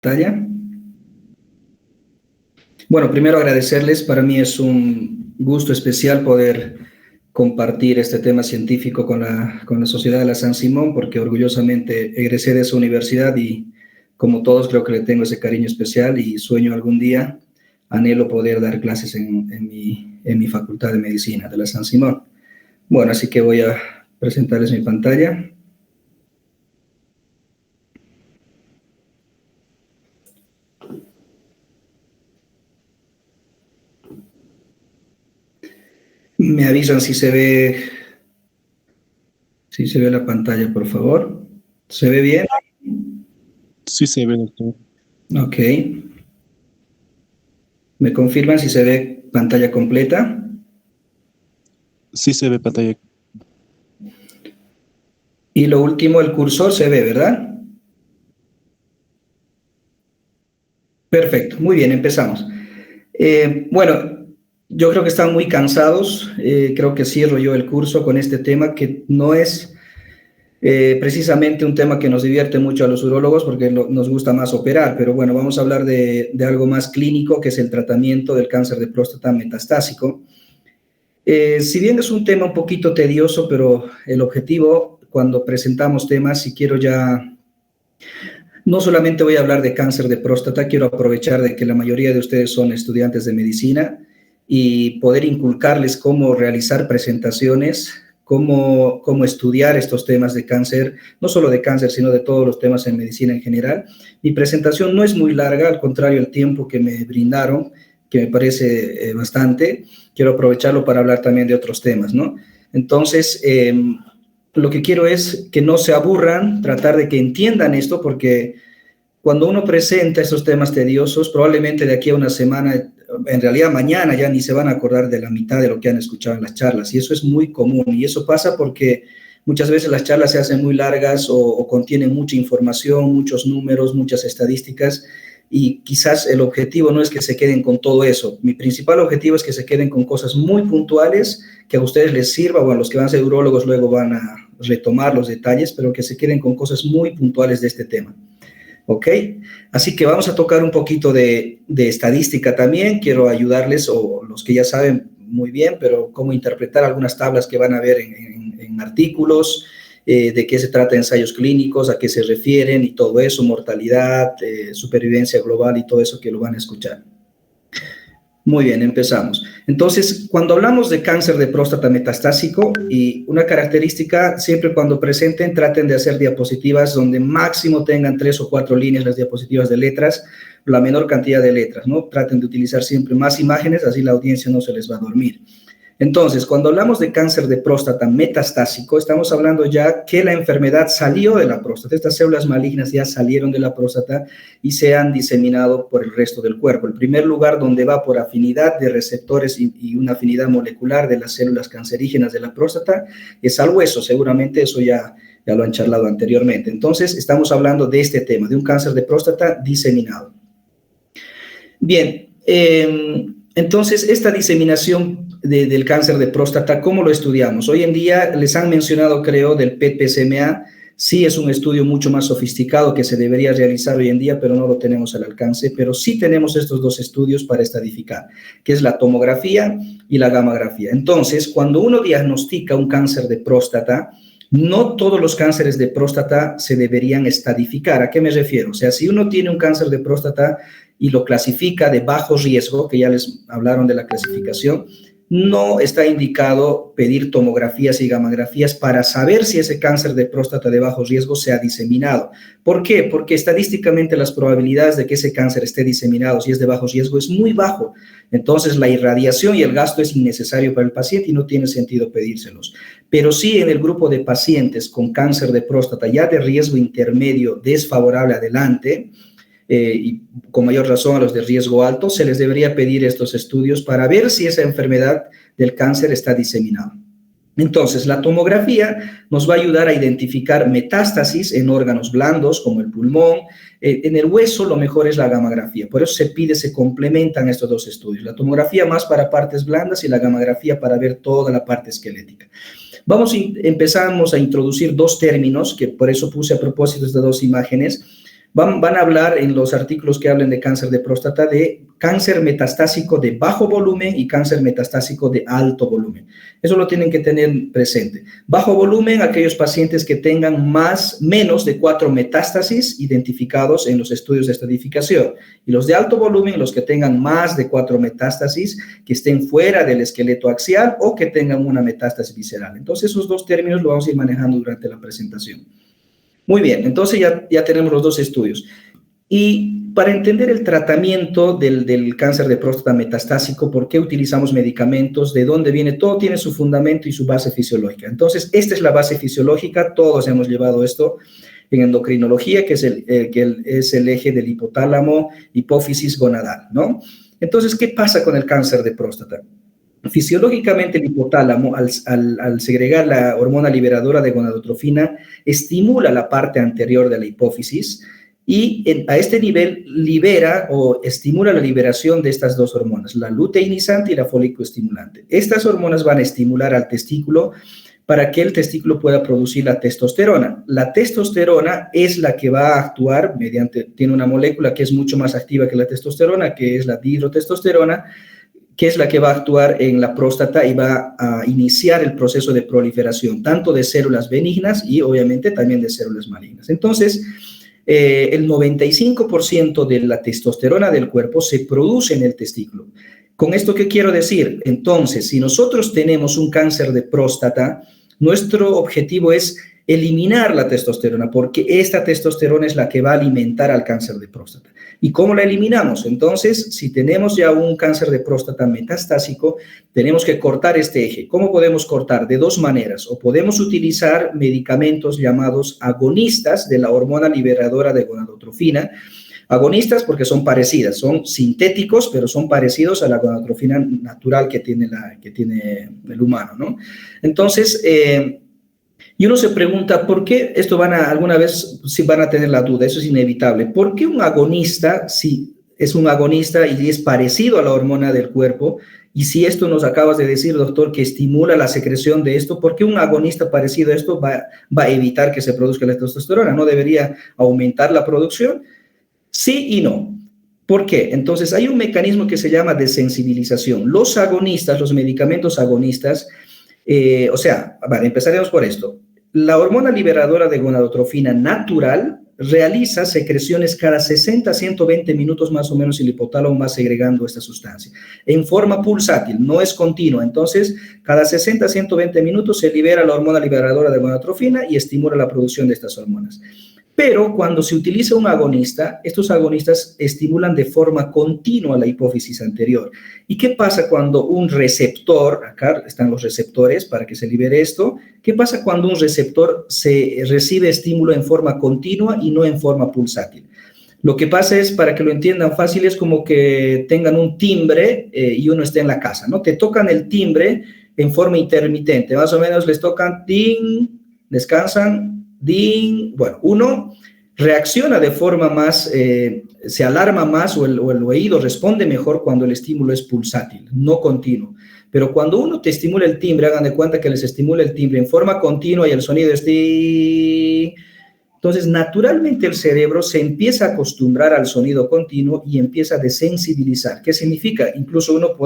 Pantalla. Bueno, primero agradecerles. Para mí es un gusto especial poder compartir este tema científico con la Sociedad de la San Simón, porque orgullosamente egresé de esa universidad y como todos creo que le tengo ese cariño especial y sueño algún día, anhelo poder dar clases en mi Facultad de Medicina de la San Simón. Bueno, así que voy a presentarles mi pantalla. Me avisan si se ve la pantalla, por favor. ¿Se ve bien? Sí se ve, doctor. Ok. ¿Me confirman si se ve pantalla completa? Sí se ve pantalla. Y lo último, el cursor se ve, ¿verdad? Perfecto, muy bien, empezamos. Bueno, yo creo que están muy cansados. Creo que cierro yo el curso con este tema que no es precisamente un tema que nos divierte mucho a los urólogos porque nos gusta más operar, pero bueno, vamos a hablar de algo más clínico que es el tratamiento del cáncer de próstata metastásico. Si bien es un tema un poquito tedioso, pero el objetivo cuando presentamos temas, si quiero ya, no solamente voy a hablar de cáncer de próstata, quiero aprovechar de que la mayoría de ustedes son estudiantes de medicina y poder inculcarles cómo realizar presentaciones, cómo estudiar estos temas de cáncer, no solo de cáncer, sino de todos los temas en medicina en general. Mi presentación no es muy larga, al contrario, el tiempo que me brindaron, que me parece bastante, quiero aprovecharlo para hablar también de otros temas, ¿no? Entonces, lo que quiero es que no se aburran, tratar de que entiendan esto, porque cuando uno presenta estos temas tediosos, probablemente de aquí a una semana, en realidad mañana ya ni se van a acordar de la mitad de lo que han escuchado en las charlas, y eso es muy común, y eso pasa porque muchas veces las charlas se hacen muy largas o contienen mucha información, muchos números, muchas estadísticas, y quizás el objetivo no es que se queden con todo eso. Mi principal objetivo es que se queden con cosas muy puntuales que a ustedes les sirva, bueno, los que van a ser urólogos luego van a retomar los detalles, pero que se queden con cosas muy puntuales de este tema. ¿Ok? Así que vamos a tocar un poquito de estadística también. Quiero ayudarles, o los que ya saben muy bien, pero cómo interpretar algunas tablas que van a ver en artículos, de qué se trata ensayos clínicos, a qué se refieren y todo eso, mortalidad, supervivencia global y todo eso que lo van a escuchar. Muy bien, empezamos. Entonces, cuando hablamos de cáncer de próstata metastásico, y una característica, siempre cuando presenten, traten de hacer diapositivas donde máximo tengan 3 o 4 líneas las diapositivas de letras, la menor cantidad de letras, ¿no? Traten de utilizar siempre más imágenes, así la audiencia no se les va a dormir. Entonces, cuando hablamos de cáncer de próstata metastásico, estamos hablando ya que la enfermedad salió de la próstata. Estas células malignas ya salieron de la próstata y se han diseminado por el resto del cuerpo. El primer lugar donde va por afinidad de receptores y una afinidad molecular de las células cancerígenas de la próstata es al hueso. Seguramente eso ya lo han charlado anteriormente. Entonces, estamos hablando de este tema, de un cáncer de próstata diseminado. Bien, entonces, esta diseminación del cáncer de próstata, ¿cómo lo estudiamos? Hoy en día les han mencionado, creo, del PET-PSMA. Sí es un estudio mucho más sofisticado que se debería realizar hoy en día, pero no lo tenemos al alcance. Pero sí tenemos estos dos estudios para estadificar, que es la tomografía y la gamografía. Entonces, cuando uno diagnostica un cáncer de próstata, no todos los cánceres de próstata se deberían estadificar. ¿A qué me refiero? O sea, si uno tiene un cáncer de próstata y lo clasifica de bajo riesgo, que ya les hablaron de la clasificación, no está indicado pedir tomografías y gamografías para saber si ese cáncer de próstata de bajo riesgo se ha diseminado. ¿Por qué? Porque estadísticamente las probabilidades de que ese cáncer esté diseminado, si es de bajo riesgo, es muy bajo. Entonces, la irradiación y el gasto es innecesario para el paciente y no tiene sentido pedírselos. Pero sí, en el grupo de pacientes con cáncer de próstata ya de riesgo intermedio desfavorable adelante, y con mayor razón a los de riesgo alto, se les debería pedir estos estudios para ver si esa enfermedad del cáncer está diseminada. Entonces, la tomografía nos va a ayudar a identificar metástasis en órganos blandos como el pulmón. En el hueso lo mejor es la gamografía, por eso se complementan estos dos estudios. La tomografía más para partes blandas y la gamografía para ver toda la parte esquelética. Empezamos a introducir dos términos, que por eso puse a propósito estas dos imágenes. Van a hablar en los artículos que hablen de cáncer de próstata de cáncer metastásico de bajo volumen y cáncer metastásico de alto volumen. Eso lo tienen que tener presente. Bajo volumen, aquellos pacientes que tengan menos de 4 metástasis identificados en los estudios de estratificación. Y los de alto volumen, los que tengan más de 4 metástasis, que estén fuera del esqueleto axial o que tengan una metástasis visceral. Entonces, esos dos términos lo vamos a ir manejando durante la presentación. Muy bien, entonces ya tenemos los dos estudios. Y para entender el tratamiento del cáncer de próstata metastásico, por qué utilizamos medicamentos, de dónde viene, todo tiene su fundamento y su base fisiológica. Entonces, esta es la base fisiológica, todos hemos llevado esto en endocrinología, que es el eje del hipotálamo, hipófisis gonadal, ¿no? Entonces, ¿qué pasa con el cáncer de próstata? Fisiológicamente, el hipotálamo, al segregar la hormona liberadora de gonadotrofina, estimula la parte anterior de la hipófisis y a este nivel libera o estimula la liberación de estas dos hormonas, la luteinizante y la folículoestimulante. Estas hormonas van a estimular al testículo para que el testículo pueda producir la testosterona. La testosterona es la que va a actuar tiene una molécula que es mucho más activa que la testosterona, que es la dihidrotestosterona, que es la que va a actuar en la próstata y va a iniciar el proceso de proliferación, tanto de células benignas y obviamente también de células malignas. Entonces, el 95% de la testosterona del cuerpo se produce en el testículo. ¿Con esto qué quiero decir? Entonces, si nosotros tenemos un cáncer de próstata, nuestro objetivo es eliminar la testosterona, porque esta testosterona es la que va a alimentar al cáncer de próstata. ¿Y cómo la eliminamos? Entonces, si tenemos ya un cáncer de próstata metastásico, tenemos que cortar este eje. ¿Cómo podemos cortar? De dos maneras. O podemos utilizar medicamentos llamados agonistas de la hormona liberadora de gonadotrofina. Agonistas porque son parecidas, son sintéticos, pero son parecidos a la gonadotrofina natural que tiene el humano, ¿no? Entonces, y uno se pregunta, ¿por qué esto alguna vez sí van a tener la duda? Eso es inevitable. ¿Por qué un agonista, si es un agonista y es parecido a la hormona del cuerpo, y si esto nos acabas de decir, doctor, que estimula la secreción de esto, ¿por qué un agonista parecido a esto va a evitar que se produzca la testosterona? ¿No debería aumentar la producción? Sí y no. ¿Por qué? Entonces, hay un mecanismo que se llama desensibilización. Los agonistas, los medicamentos agonistas, empezaremos por esto. La hormona liberadora de gonadotrofina natural realiza secreciones cada 60 a 120 minutos más o menos, y el hipotálamo va segregando esta sustancia en forma pulsátil, no es continua. Entonces, cada 60 a 120 minutos se libera la hormona liberadora de gonadotrofina y estimula la producción de estas hormonas. Pero cuando se utiliza un agonista, estos agonistas estimulan de forma continua la hipófisis anterior. ¿Y qué pasa cuando un receptor, acá están los receptores para que se libere esto, qué pasa cuando un receptor recibe estímulo en forma continua y no en forma pulsátil? Lo que pasa es, para que lo entiendan fácil, es como que tengan un timbre y uno esté en la casa, ¿no? Te tocan el timbre en forma intermitente, más o menos les tocan, ding, descansan, ding. Bueno, uno reacciona de forma más, se alarma más o el oído responde mejor cuando el estímulo es pulsátil, no continuo. Pero cuando uno te estimula el timbre, hagan de cuenta que les estimula el timbre en forma continua y el sonido es ding. Entonces, naturalmente el cerebro se empieza a acostumbrar al sonido continuo y empieza a desensibilizar. ¿Qué significa? Incluso uno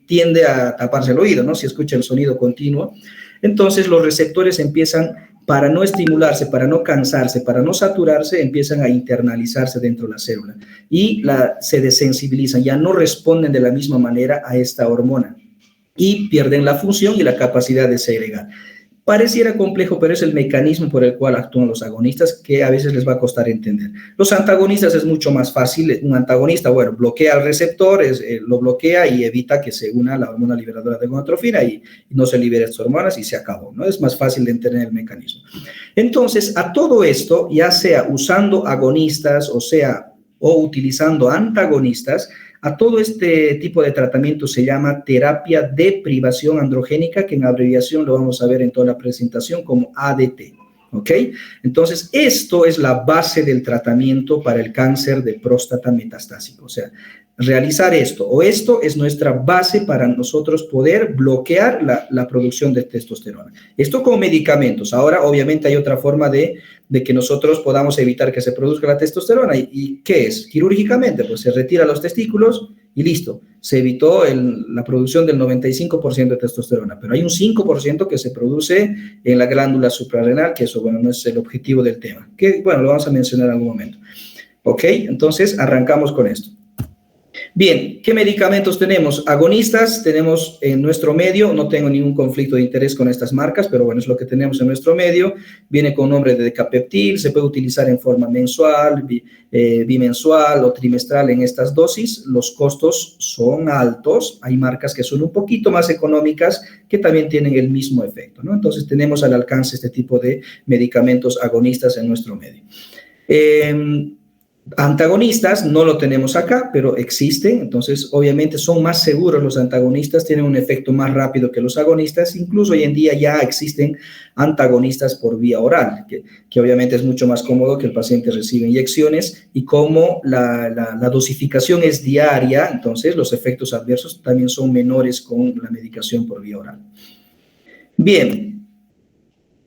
tiende a taparse el oído, ¿no? Si escucha el sonido continuo. Entonces, los receptores empiezan, para no estimularse, para no cansarse, para no saturarse, empiezan a internalizarse dentro de la célula y se desensibilizan, ya no responden de la misma manera a esta hormona y pierden la función y la capacidad de segregar. Pareciera complejo, pero es el mecanismo por el cual actúan los agonistas, que a veces les va a costar entender. Los antagonistas es mucho más fácil. Un antagonista, bueno, bloquea al receptor, lo bloquea y evita que se una la hormona liberadora de gonadotrofina y no se libere estas hormonas y se acabó, ¿no? Es más fácil de entender el mecanismo. Entonces, a todo esto, ya sea usando agonistas o utilizando antagonistas, a todo este tipo de tratamiento se llama terapia de privación androgénica, que en abreviación lo vamos a ver en toda la presentación como ADT, ¿ok? Entonces, esto es la base del tratamiento para el cáncer de próstata metastásico. O sea, realizar esto o esto es nuestra base para nosotros poder bloquear la producción de testosterona. Esto con medicamentos. Ahora, obviamente, hay otra forma de que nosotros podamos evitar que se produzca la testosterona. ¿Y qué es? Quirúrgicamente, pues se retira los testículos y listo. Se evitó la producción del 95% de testosterona, pero hay un 5% que se produce en la glándula suprarrenal, que eso, bueno, no es el objetivo del tema, que, bueno, lo vamos a mencionar en algún momento. ¿Ok? Entonces, arrancamos con esto. Bien, ¿qué medicamentos tenemos? Agonistas tenemos en nuestro medio, no tengo ningún conflicto de interés con estas marcas, pero bueno, es lo que tenemos en nuestro medio. Viene con nombre de Decapeptil, se puede utilizar en forma mensual, bimensual o trimestral en estas dosis. Los costos son altos, hay marcas que son un poquito más económicas que también tienen el mismo efecto, ¿no? Entonces tenemos al alcance este tipo de medicamentos agonistas en nuestro medio. Antagonistas no lo tenemos acá, pero existen, entonces obviamente son más seguros los antagonistas, tienen un efecto más rápido que los agonistas, incluso hoy en día ya existen antagonistas por vía oral, que obviamente es mucho más cómodo que el paciente reciba inyecciones y como la dosificación es diaria, entonces los efectos adversos también son menores con la medicación por vía oral. Bien.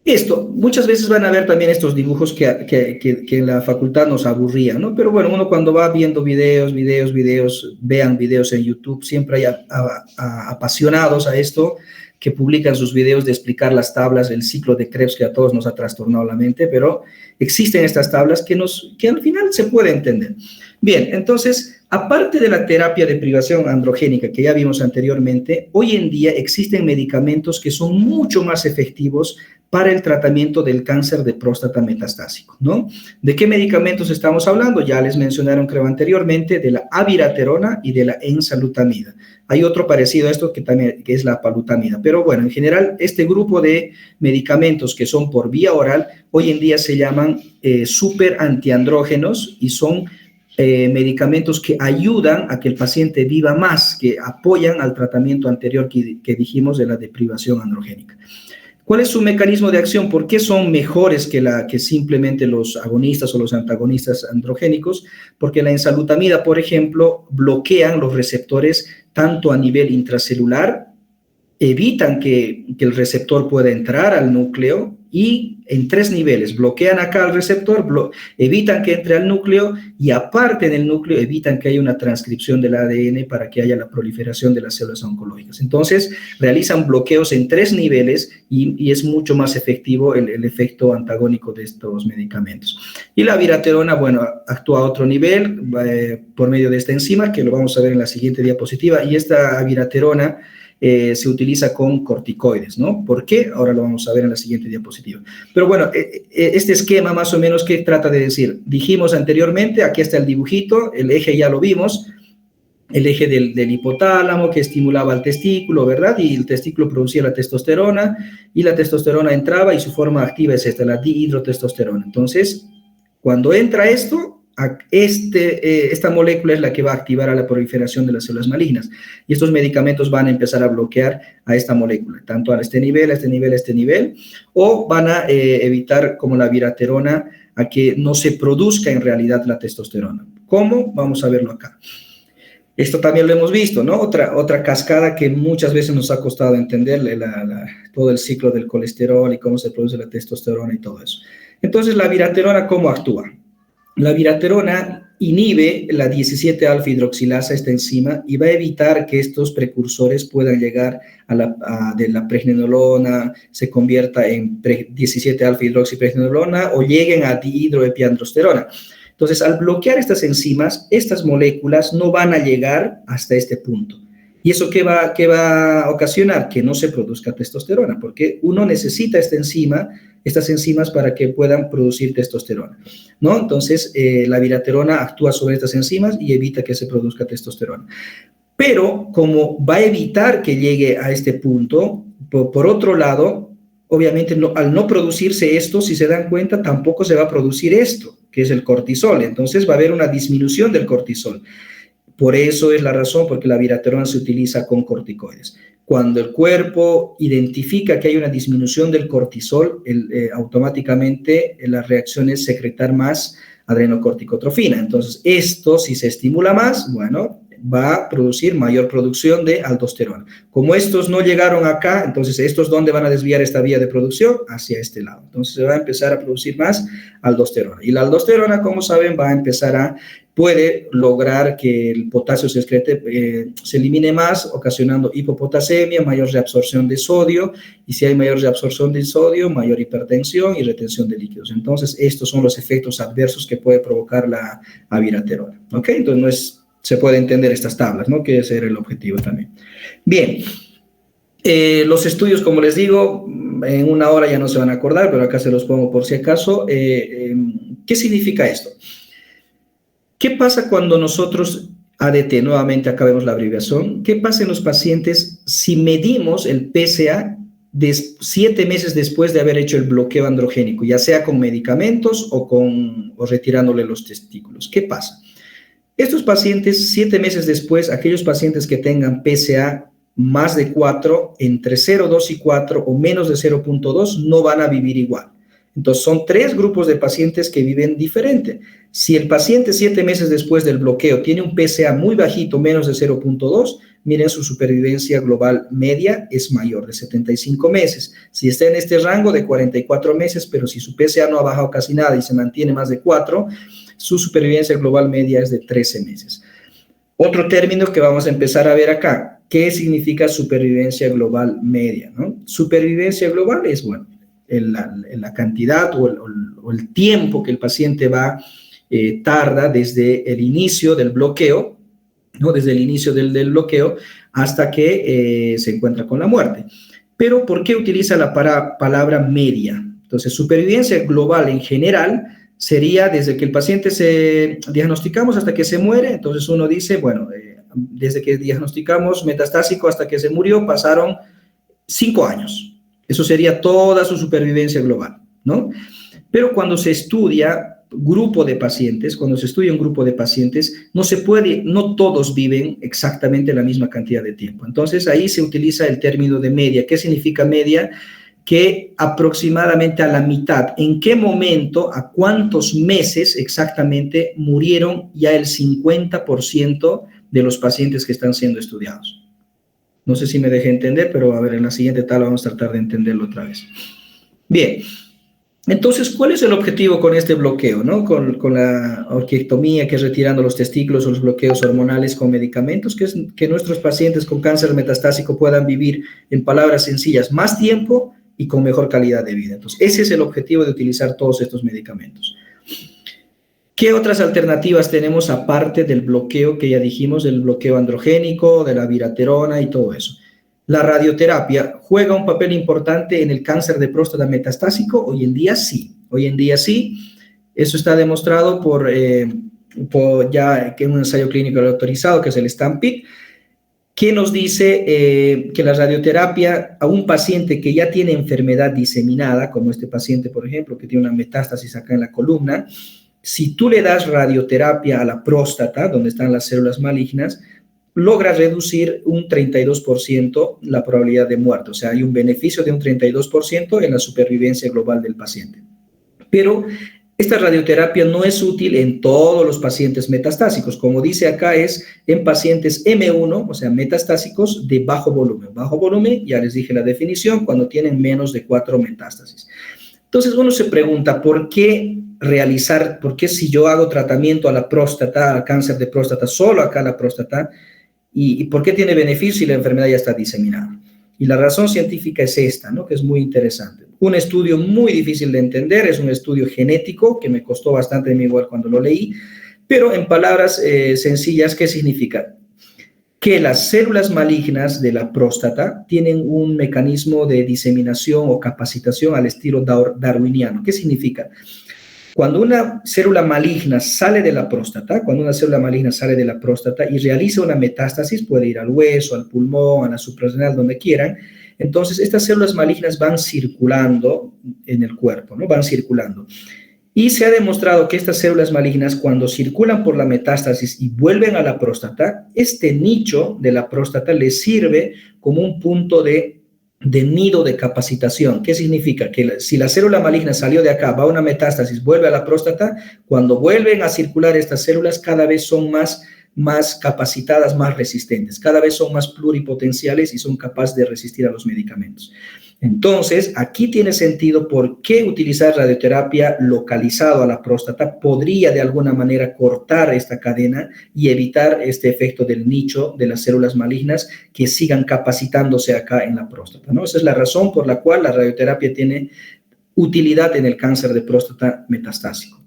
Esto, muchas veces van a ver también estos dibujos que en la facultad nos aburrían, ¿no? Pero bueno, uno cuando va viendo videos, vean videos en YouTube, siempre hay apasionados a esto que publican sus videos de explicar las tablas, el ciclo de Krebs que a todos nos ha trastornado la mente, pero existen estas tablas que al final se puede entender. Bien, entonces, aparte de la terapia de privación androgénica que ya vimos anteriormente, hoy en día existen medicamentos que son mucho más efectivos para el tratamiento del cáncer de próstata metastásico, ¿no? ¿De qué medicamentos estamos hablando? Ya les mencionaron, creo, anteriormente, de la abiraterona y de la enzalutamida. Hay otro parecido a esto que es la palutamida, pero bueno, en general, este grupo de medicamentos que son por vía oral, hoy en día se llaman super antiandrógenos y son medicamentos que ayudan a que el paciente viva más, que apoyan al tratamiento anterior que dijimos de la deprivación androgénica. ¿Cuál es su mecanismo de acción? ¿Por qué son mejores que simplemente los agonistas o los antagonistas androgénicos? Porque la enzalutamida, por ejemplo, bloquean los receptores tanto a nivel intracelular, evitan que el receptor pueda entrar al núcleo y en 3 niveles, bloquean acá al receptor, evitan que entre al núcleo y aparte en el núcleo evitan que haya una transcripción del ADN para que haya la proliferación de las células oncológicas. Entonces, realizan bloqueos en 3 niveles y es mucho más efectivo el efecto antagónico de estos medicamentos. Y la abiraterona, bueno, actúa a otro nivel por medio de esta enzima, que lo vamos a ver en la siguiente diapositiva, y esta abiraterona se utiliza con corticoides, ¿no? ¿Por qué? Ahora lo vamos a ver en la siguiente diapositiva. Pero bueno, este esquema más o menos, ¿qué trata de decir? Dijimos anteriormente, aquí está el dibujito, el eje ya lo vimos, el eje del hipotálamo que estimulaba el testículo, ¿verdad? Y el testículo producía la testosterona y la testosterona entraba y su forma activa es esta, la dihidrotestosterona. Entonces, cuando entra esto, esta molécula es la que va a activar a la proliferación de las células malignas y estos medicamentos van a empezar a bloquear a esta molécula, tanto a este nivel, a este nivel, a este nivel, o van a evitar, como la abiraterona, a que no se produzca en realidad la testosterona. ¿Cómo? Vamos a verlo acá. Esto también lo hemos visto, ¿no? Otra cascada que muchas veces nos ha costado entenderle, todo el ciclo del colesterol y cómo se produce la testosterona y todo eso. Entonces, la abiraterona, ¿cómo actúa? La abiraterona inhibe la 17-alfa-hidroxilasa, esta enzima, y va a evitar que estos precursores puedan llegar de la pregnenolona, se convierta en 17-alfa-hidroxipregnenolona o lleguen a dihidroepiandrosterona. Entonces, al bloquear estas enzimas, estas moléculas no van a llegar hasta este punto. ¿Y eso qué va a ocasionar? Que no se produzca testosterona, porque uno necesita estas enzimas para que puedan producir testosterona, ¿no? Entonces, la abiraterona actúa sobre estas enzimas y evita que se produzca testosterona. Pero, como va a evitar que llegue a este punto, por otro lado, obviamente, al no producirse esto, si se dan cuenta, tampoco se va a producir esto, que es el cortisol. Entonces, va a haber una disminución del cortisol. Por eso es la razón porque la abiraterona se utiliza con corticoides. Cuando el cuerpo identifica que hay una disminución del cortisol, automáticamente la reacción es secretar más adrenocorticotrofina. Entonces, esto, si se estimula más, bueno, va a producir mayor producción de aldosterona. Como estos no llegaron acá, entonces estos ¿dónde van a desviar esta vía de producción? Hacia este lado. Entonces se va a empezar a producir más aldosterona. Y la aldosterona, como saben, va a empezar puede lograr que el potasio se excrete, se elimine más, ocasionando hipopotasemia, mayor reabsorción de sodio, y si hay mayor reabsorción de sodio, mayor hipertensión y retención de líquidos. Entonces, estos son los efectos adversos que puede provocar la abiraterona. ¿Ok? Entonces, se puede entender estas tablas, ¿no? Que ese era el objetivo también. Bien. Los estudios, como les digo, en una hora ya no se van a acordar, pero acá se los pongo por si acaso. ¿Qué significa esto? ¿Qué pasa cuando nosotros, ADT, nuevamente acá vemos la abreviación, qué pasa en los pacientes si medimos el PSA 7 meses después de haber hecho el bloqueo androgénico, ya sea con medicamentos o retirándole los testículos? ¿Qué pasa? Estos pacientes, 7 meses después, aquellos pacientes que tengan PSA más de 4, entre 0,2 y 4 o menos de 0,2, no van a vivir igual. Entonces, son 3 grupos de pacientes que viven diferente. Si el paciente 7 meses después del bloqueo tiene un PSA muy bajito, menos de 0,2, miren, su supervivencia global media es mayor, de 75 meses. Si está en este rango, de 44 meses, pero si su PSA no ha bajado casi nada y se mantiene más de 4, su supervivencia global media es de 13 meses. Otro término que vamos a empezar a ver acá, ¿qué significa supervivencia global media, ¿no? Supervivencia global es, bueno, la cantidad o el tiempo que el paciente tarda desde el inicio del bloqueo, ¿no? Desde el inicio del bloqueo hasta que se encuentra con la muerte. Pero, ¿por qué utiliza la palabra media? Entonces, supervivencia global en general sería desde que el paciente se diagnosticamos hasta que se muere. Entonces, uno dice, bueno, desde que diagnosticamos metastásico hasta que se murió pasaron 5 años. Eso sería toda su supervivencia global, ¿no? Pero cuando se estudia grupo de pacientes, cuando se estudia un grupo de pacientes, no todos viven exactamente la misma cantidad de tiempo. Entonces, ahí se utiliza el término de media. ¿Qué significa media? Que aproximadamente a la mitad, ¿en qué momento, a cuántos meses exactamente murieron ya el 50% de los pacientes que están siendo estudiados? No sé si me dejé entender, pero a ver, en la siguiente tabla vamos a tratar de entenderlo otra vez. Bien, entonces, ¿cuál es el objetivo con este bloqueo, ¿no? Con la orquiectomía, que es retirando los testículos, o los bloqueos hormonales con medicamentos, que es que nuestros pacientes con cáncer metastásico puedan vivir, en palabras sencillas, más tiempo y con mejor calidad de vida. Entonces, ese es el objetivo de utilizar todos estos medicamentos. ¿Qué otras alternativas tenemos aparte del bloqueo que ya dijimos, del bloqueo androgénico, de la abiraterona y todo eso? ¿La radioterapia juega un papel importante en el cáncer de próstata metastásico? Hoy en día sí. Hoy en día sí. Eso está demostrado por ya que en un ensayo clínico autorizado, que es el STAMPEDE, que nos dice que la radioterapia a un paciente que ya tiene enfermedad diseminada, como este paciente, por ejemplo, que tiene una metástasis acá en la columna, si tú le das radioterapia a la próstata, donde están las células malignas, logra reducir un 32% la probabilidad de muerte. O sea, hay un beneficio de un 32% en la supervivencia global del paciente. Pero esta radioterapia no es útil en todos los pacientes metastásicos. Como dice acá, es en pacientes M1, o sea, metastásicos de bajo volumen. Bajo volumen, ya les dije la definición, cuando tienen menos de 4 metástasis. Entonces uno se pregunta, ¿por qué si yo hago tratamiento a la próstata, al cáncer de próstata, solo acá a la próstata, y por qué tiene beneficio si la enfermedad ya está diseminada? Y la razón científica es esta, ¿no? Que es muy interesante. Un estudio muy difícil de entender, es un estudio genético que me costó bastante de mí igual cuando lo leí, pero en palabras sencillas, ¿qué significa? Que las células malignas de la próstata tienen un mecanismo de diseminación o capacitación al estilo darwiniano. ¿Qué significa? Cuando una célula maligna sale de la próstata, y realiza una metástasis, puede ir al hueso, al pulmón, a la suprarrenal, donde quieran, entonces estas células malignas van circulando en el cuerpo, ¿no? Van circulando. Y se ha demostrado que estas células malignas, cuando circulan por la metástasis y vuelven a la próstata, este nicho de la próstata les sirve como un punto de nido de capacitación. ¿Qué significa? Que si la célula maligna salió de acá, va a una metástasis, vuelve a la próstata, cuando vuelven a circular estas células, cada vez son más más capacitadas, más resistentes. Cada vez son más pluripotenciales y son capaces de resistir a los medicamentos. Entonces, aquí tiene sentido por qué utilizar radioterapia localizado a la próstata podría de alguna manera cortar esta cadena y evitar este efecto del nicho de las células malignas que sigan capacitándose acá en la próstata, ¿no? Esa es la razón por la cual la radioterapia tiene utilidad en el cáncer de próstata metastásico.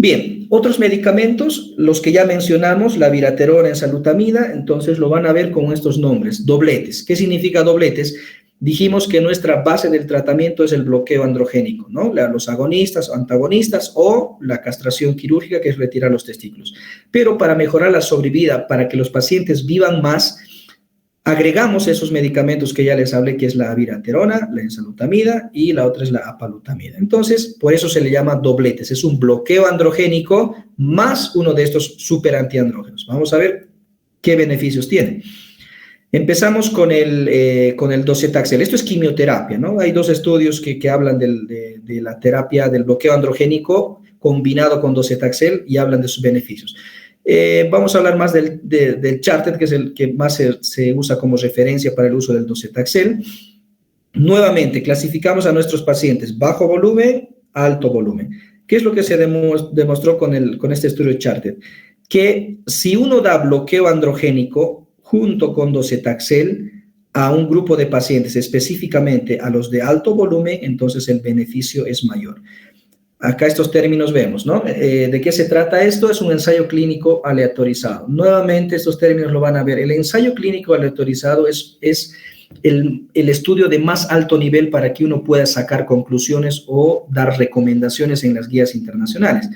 Bien, otros medicamentos, los que ya mencionamos, la viraterona, enzalutamida, entonces lo van a ver con estos nombres, dobletes. ¿Qué significa dobletes? Dijimos que nuestra base del tratamiento es el bloqueo androgénico, ¿no? Los agonistas o antagonistas o la castración quirúrgica, que es retirar los testículos. Pero para mejorar la sobrevida, para que los pacientes vivan más, agregamos esos medicamentos que ya les hablé, que es la viraterona, la enzalutamida y la otra es la apalutamida. Entonces, por eso se le llama dobletes. Es un bloqueo androgénico más uno de estos super antiandrógenos. Vamos a ver qué beneficios tiene. Empezamos con el docetaxel. Esto es quimioterapia, ¿no? Hay dos estudios que hablan de la terapia del bloqueo androgénico combinado con docetaxel y hablan de sus beneficios. Vamos a hablar más del Charted, que es el que más se usa como referencia para el uso del docetaxel. Nuevamente, clasificamos a nuestros pacientes bajo volumen, alto volumen. ¿Qué es lo que se demostró con este estudio Charted? Que si uno da bloqueo androgénico junto con docetaxel a un grupo de pacientes, específicamente a los de alto volumen, entonces el beneficio es mayor. Acá estos términos vemos, ¿no? ¿De qué se trata esto? Es un ensayo clínico aleatorizado. Nuevamente, estos términos lo van a ver. El ensayo clínico aleatorizado es el estudio de más alto nivel para que uno pueda sacar conclusiones o dar recomendaciones en las guías internacionales.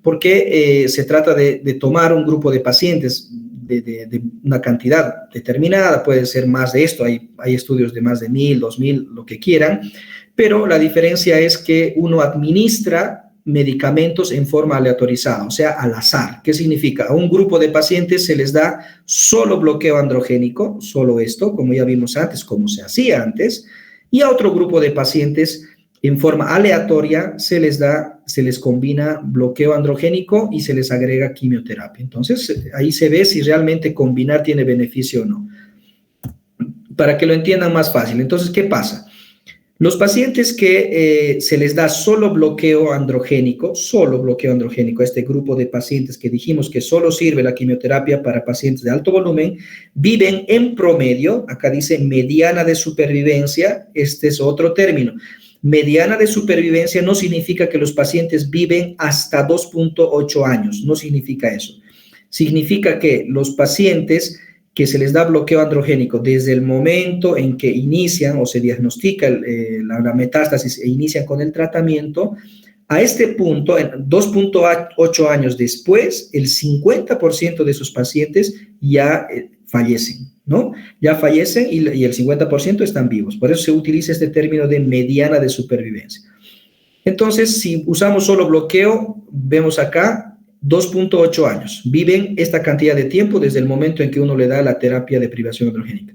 Porque se trata de tomar un grupo de pacientes de una cantidad determinada, puede ser más de esto, hay estudios de más de 1,000, 2,000, lo que quieran, pero la diferencia es que uno administra medicamentos en forma aleatorizada, o sea, al azar. ¿Qué significa? A un grupo de pacientes se les da solo bloqueo androgénico, solo esto, como ya vimos antes, como se hacía antes, y a otro grupo de pacientes en forma aleatoria se les combina bloqueo androgénico y se les agrega quimioterapia. Entonces, ahí se ve si realmente combinar tiene beneficio o no. Para que lo entiendan más fácil. Entonces, ¿qué pasa? Los pacientes que se les da solo bloqueo androgénico, a este grupo de pacientes que dijimos que solo sirve la quimioterapia para pacientes de alto volumen, viven en promedio, acá dice mediana de supervivencia, este es otro término. Mediana de supervivencia no significa que los pacientes viven hasta 2.8 años, no significa eso. Significa que los pacientes que se les da bloqueo androgénico desde el momento en que inician o se diagnostica la metástasis e inician con el tratamiento, a este punto, 2.8 años después, el 50% de sus pacientes ya fallecen, ¿no? Ya fallecen y el 50% están vivos. Por eso se utiliza este término de mediana de supervivencia. Entonces, si usamos solo bloqueo, vemos acá 2.8 años. Viven esta cantidad de tiempo desde el momento en que uno le da la terapia de privación androgénica.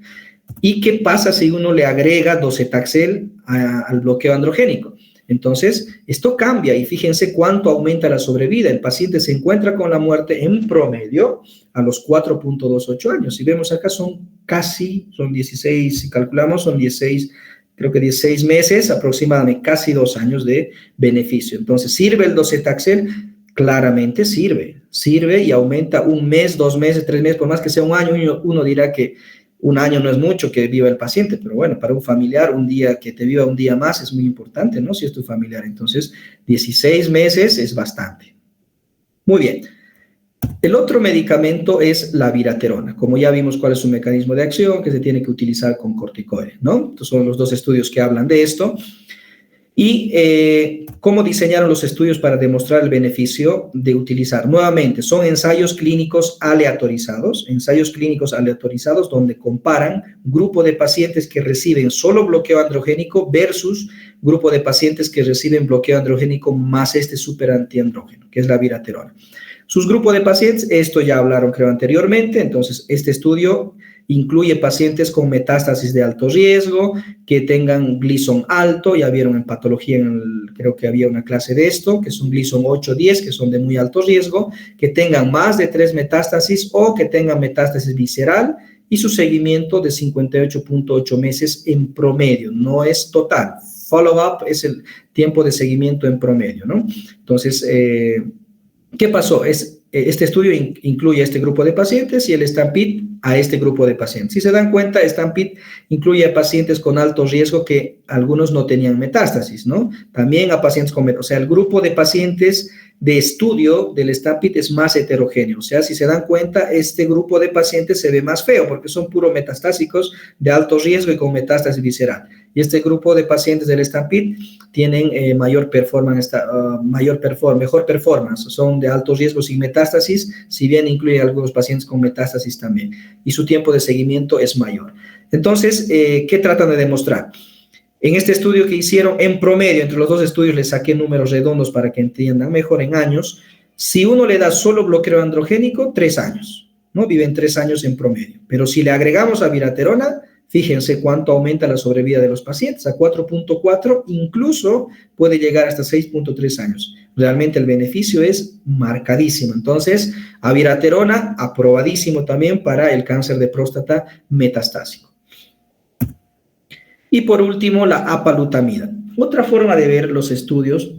¿Y qué pasa si uno le agrega docetaxel al bloqueo androgénico? Entonces, esto cambia y fíjense cuánto aumenta la sobrevida. El paciente se encuentra con la muerte en promedio a los 4.28 años. Y vemos acá son 16, si calculamos, son 16, creo que 16 meses, aproximadamente casi 2 años de beneficio. Entonces, ¿sirve el docetaxel? Claramente sirve y aumenta 1 mes, 2 meses, 3 meses, por más que sea 1 año, uno dirá que 1 año no es mucho que viva el paciente, pero bueno, para un familiar, que te viva 1 día más es muy importante, ¿no? Si es tu familiar, entonces 16 meses es bastante. Muy bien. El otro medicamento es la viraterona. Como ya vimos cuál es su mecanismo de acción, que se tiene que utilizar con corticoides, ¿no? Estos son los 2 estudios que hablan de esto. Y cómo diseñaron los estudios para demostrar el beneficio de utilizar. Nuevamente, son ensayos clínicos aleatorizados donde comparan grupo de pacientes que reciben solo bloqueo androgénico versus grupo de pacientes que reciben bloqueo androgénico más este super antiandrógeno, que es la viraterona. Sus grupos de pacientes, esto ya hablaron creo anteriormente, entonces este estudio incluye pacientes con metástasis de alto riesgo, que tengan Gleason alto, ya vieron en patología, creo que había una clase de esto, que son Gleason 8-10, que son de muy alto riesgo, que tengan más de 3 metástasis o que tengan metástasis visceral, y su seguimiento de 58.8 meses en promedio, no es total. Follow-up es el tiempo de seguimiento en promedio, ¿no? Entonces, ¿qué pasó? Este estudio incluye a este grupo de pacientes y el STAMPEDE a este grupo de pacientes. Si se dan cuenta, STAMPEDE incluye a pacientes con alto riesgo que algunos no tenían metástasis, ¿no? También a pacientes con, o sea, el grupo de pacientes de estudio del STAMPEDE es más heterogéneo. O sea, si se dan cuenta, este grupo de pacientes se ve más feo porque son puro metastásicos de alto riesgo y con metástasis visceral. Y este grupo de pacientes del STAMPEDE tienen mejor performance, son de alto riesgo sin metástasis, si bien incluye algunos pacientes con metástasis también. Y su tiempo de seguimiento es mayor. Entonces, ¿qué tratan de demostrar? En este estudio que hicieron, en promedio, entre los dos estudios les saqué números redondos para que entiendan mejor en años. Si uno le da solo bloqueo androgénico, 3 años, ¿no? Viven 3 años en promedio. Pero si le agregamos abiraterona, fíjense cuánto aumenta la sobrevida de los pacientes, a 4.4, incluso puede llegar hasta 6.3 años. Realmente el beneficio es marcadísimo. Entonces, abiraterona, aprobadísimo también para el cáncer de próstata metastásico. Y por último, la apalutamida. Otra forma de ver los estudios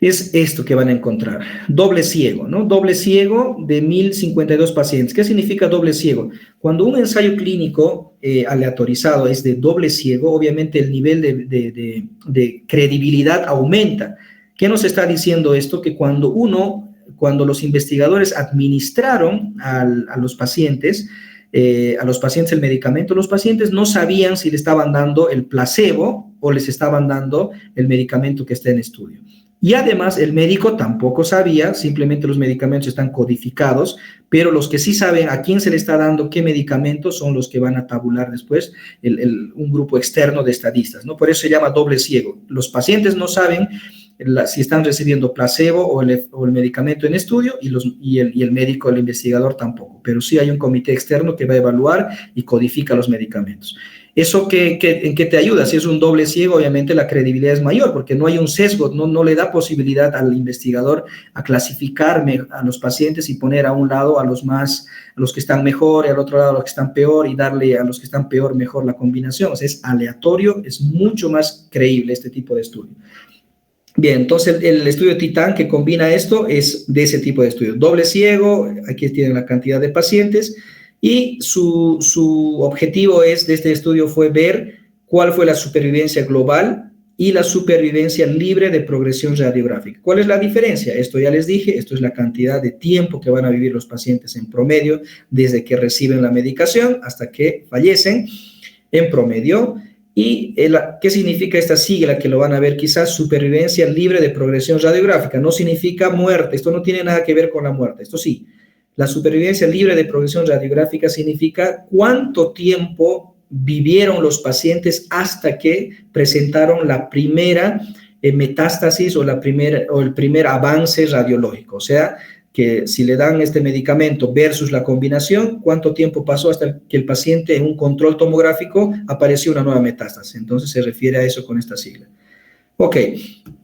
es esto que van a encontrar. Doble ciego, ¿no? Doble ciego de 1.052 pacientes. ¿Qué significa doble ciego? Cuando un ensayo clínico aleatorizado es de doble ciego, obviamente el nivel de credibilidad aumenta. ¿Qué nos está diciendo esto? Que cuando los investigadores administraron a los pacientes el medicamento, los pacientes no sabían si le estaban dando el placebo o les estaban dando el medicamento que está en estudio. Y además el médico tampoco sabía, simplemente los medicamentos están codificados, pero los que sí saben a quién se le está dando qué medicamentos son los que van a tabular después un grupo externo de estadistas, ¿no? Por eso se llama doble ciego. Los pacientes no saben si están recibiendo placebo o el medicamento en estudio y el médico, el investigador tampoco, pero sí hay un comité externo que va a evaluar y codifica los medicamentos. ¿Eso en qué te ayuda? Si es un doble ciego, obviamente la credibilidad es mayor porque no hay un sesgo, no le da posibilidad al investigador a clasificar a los pacientes y poner a un lado a los que están mejor y al otro lado a los que están peor y darle a los que están peor mejor la combinación. O sea, es aleatorio, es mucho más creíble este tipo de estudio. Bien, entonces el estudio Titán que combina esto es de ese tipo de estudio. Doble ciego, aquí tienen la cantidad de pacientes y su objetivo de este estudio fue ver cuál fue la supervivencia global y la supervivencia libre de progresión radiográfica. ¿Cuál es la diferencia? Esto ya les dije, esto es la cantidad de tiempo que van a vivir los pacientes en promedio desde que reciben la medicación hasta que fallecen en promedio. ¿Y qué significa esta sigla que lo van a ver quizás? Supervivencia libre de progresión radiográfica. No significa muerte, esto no tiene nada que ver con la muerte, esto sí. La supervivencia libre de progresión radiográfica significa cuánto tiempo vivieron los pacientes hasta que presentaron la primera metástasis o el primer avance radiológico. O sea, que si le dan este medicamento versus la combinación, ¿cuánto tiempo pasó hasta que el paciente en un control tomográfico apareció una nueva metástasis? Entonces se refiere a eso con esta sigla. Ok,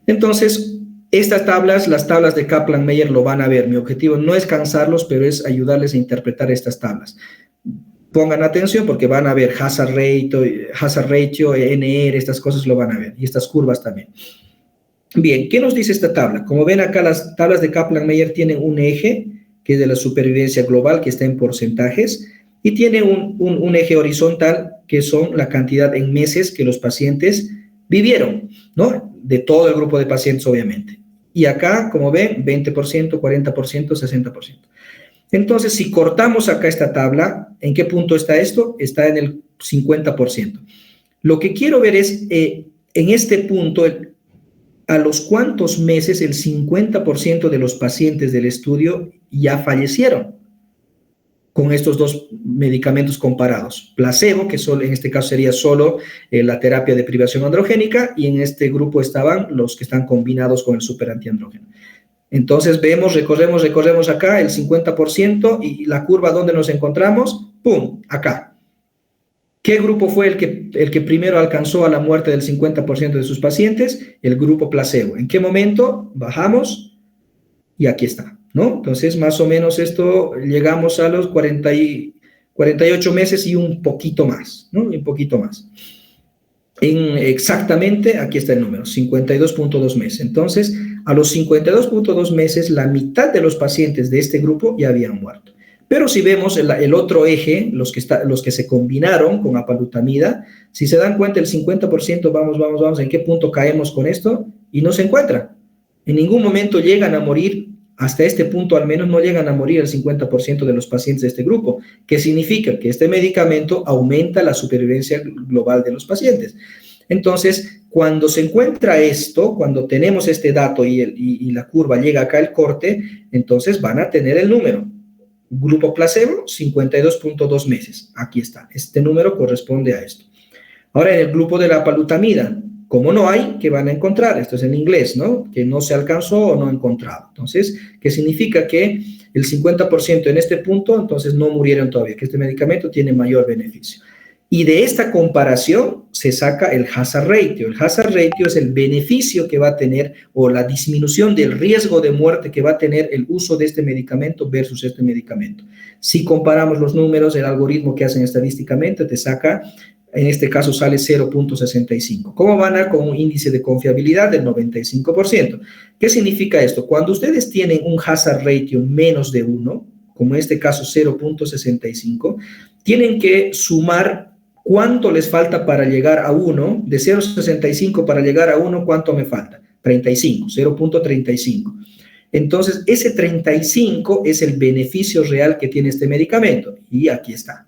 entonces estas tablas, las tablas de Kaplan-Meier lo van a ver. Mi objetivo no es cansarlos, pero es ayudarles a interpretar estas tablas. Pongan atención porque van a ver hazard ratio, NR, estas cosas lo van a ver y estas curvas también. Bien, ¿qué nos dice esta tabla? Como ven acá, las tablas de Kaplan-Meier tienen un eje, que es de la supervivencia global, que está en porcentajes, y tiene un eje horizontal, que son la cantidad en meses que los pacientes vivieron, ¿no? De todo el grupo de pacientes, obviamente. Y acá, como ven, 20%, 40%, 60%. Entonces, si cortamos acá esta tabla, ¿en qué punto está esto? Está en el 50%. Lo que quiero ver es, en este punto, a los cuántos meses el 50% de los pacientes del estudio ya fallecieron con estos dos medicamentos comparados. Placebo, que en este caso sería solo la terapia de privación androgénica, y en este grupo estaban los que están combinados con el superantiandrógeno. Entonces vemos, recorremos acá el 50% y la curva donde nos encontramos, ¡pum!, acá. ¿Qué grupo fue el que primero alcanzó a la muerte del 50% de sus pacientes? El grupo placebo. ¿En qué momento? Bajamos y aquí está, ¿no? Entonces, más o menos esto, llegamos a los 48 meses y un poquito más, ¿no? Un poquito más. Exactamente, aquí está el número, 52.2 meses. Entonces, a los 52.2 meses, la mitad de los pacientes de este grupo ya habían muerto. Pero si vemos el otro eje, los que se combinaron con apalutamida, si se dan cuenta, el 50%, vamos, ¿en qué punto caemos con esto? Y no se encuentra. En ningún momento llegan a morir, hasta este punto al menos no llegan a morir el 50% de los pacientes de este grupo. ¿Qué significa? Que este medicamento aumenta la supervivencia global de los pacientes. Entonces, cuando se encuentra esto, cuando tenemos este dato y la curva llega acá al corte, entonces van a tener el número. Grupo placebo, 52.2 meses. Aquí está. Este número corresponde a esto. Ahora, en el grupo de la apalutamida, como no hay, ¿qué van a encontrar? Esto es en inglés, ¿no? Que no se alcanzó o no encontrado. Entonces, ¿qué significa? Que el 50% en este punto, entonces no murieron todavía, que este medicamento tiene mayor beneficio. Y de esta comparación se saca el hazard ratio. El hazard ratio es el beneficio que va a tener o la disminución del riesgo de muerte que va a tener el uso de este medicamento versus este medicamento. Si comparamos los números, el algoritmo que hacen estadísticamente te saca, en este caso sale 0.65. ¿Cómo van a con un índice de confiabilidad del 95%? ¿Qué significa esto? Cuando ustedes tienen un hazard ratio menos de 1, como en este caso 0.65, tienen que sumar cuánto les falta para llegar a 1, de 0.65 para llegar a 1, ¿cuánto me falta? 35, 0.35. Entonces, ese 35 es el beneficio real que tiene este medicamento. Y aquí está.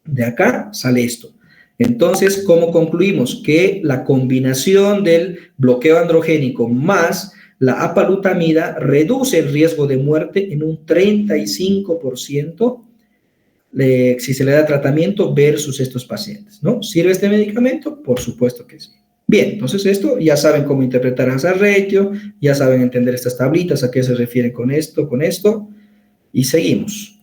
De acá sale esto. Entonces, ¿cómo concluimos? Que la combinación del bloqueo androgénico más la apalutamida reduce el riesgo de muerte en un 35%, si se le da tratamiento versus estos pacientes, ¿no? ¿Sirve este medicamento? Por supuesto que sí. Bien, entonces esto ya saben cómo interpretar hazard ratio, ya saben entender estas tablitas, a qué se refiere con esto, y seguimos.